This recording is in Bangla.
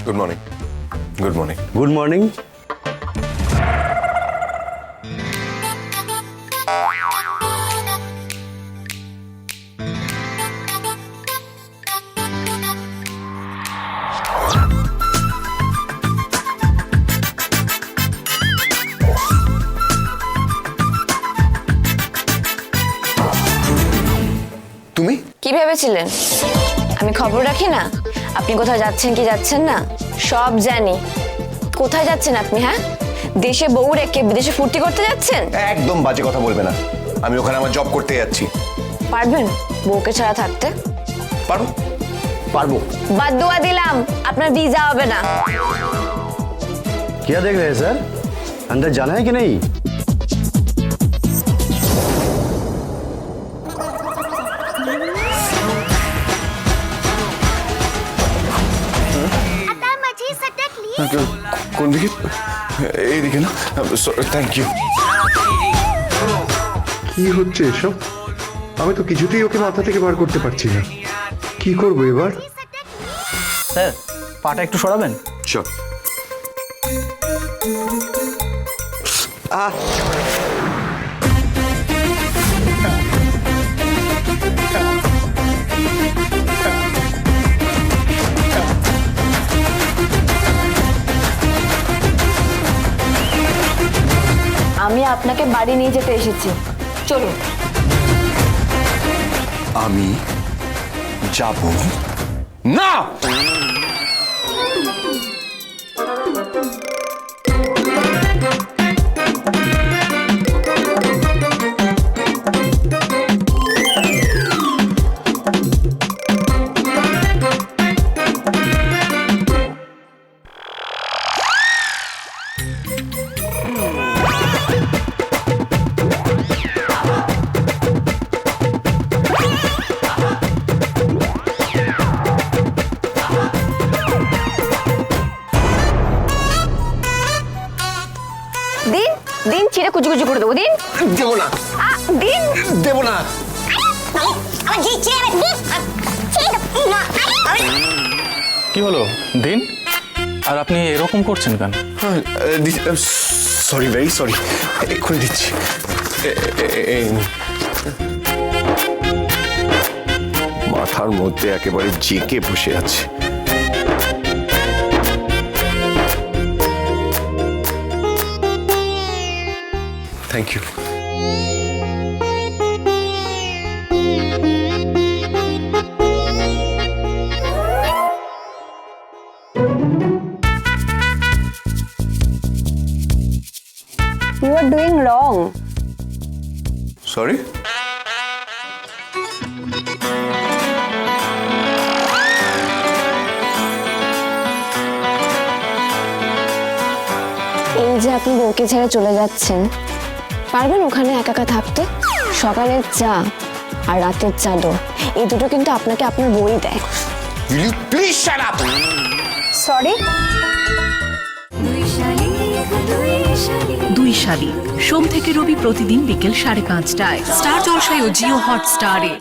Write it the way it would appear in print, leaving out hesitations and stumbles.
Good morning. Good morning. Good morning. তুমি কি ভেবেছিলেন আমি খবর রাখি না? আপনি কোথায় যাচ্ছেন কি যাচ্ছেন না সব জানি। কোথায় যাচ্ছেন আপনি? হ্যাঁ, দেশে বউ রেখে বিদেশে ফুর্তি করতে যাচ্ছেন? একদম বাজে কথা বলবে না। আমি ওখানে আমার জব করতে যাচ্ছি। পারবেন বউকে ছাড়া থাকতে? পারবো পারবো। বাদ দোয়া দিলাম, আপনার ভিসা হবে না। क्या देख रहे हैं सर? अंदर जाना है कि नहीं? কোন দিকে? এইদিকে না? Thank you. কি হচ্ছে এসব? আমি তো কিছুতেই ওকে মাথা থেকে বার করতে পারছি না। কি করবো এবার? স্যার পাটা একটু সরাবেন? চল। আমি আপনাকে বাড়ি নিয়ে যেতে এসেছি, চলুন। আমি যাব না। দিন দিন ছিঁড়ে কুচি কুচি করে দেবো। দিন। দেবো না। দিন। দেবো না। কি হলো দিন? আর আপনি এরকম করছেন কেন? Sorry, very sorry. এক্ষুনি দিচ্ছি। মাথার মধ্যে একেবারে জেকে বসে আছে। Thank you. You are doing wrong. Sorry. এই যে আপনি বউকে ছেড়ে চলে যাচ্ছেন, পারবেন ওখানে একা একা থাকতে? সকালের চা আর রাতের চাদর এই দুটো কিন্তু আপনাকে আপনার বউই দেয়। Will you please shut up? Sorry. দুই শালিক সোম থেকে রবি প্রতিদিন বিকেল 5:30টায় স্টার জলসায় ও জিও হটস্টারে।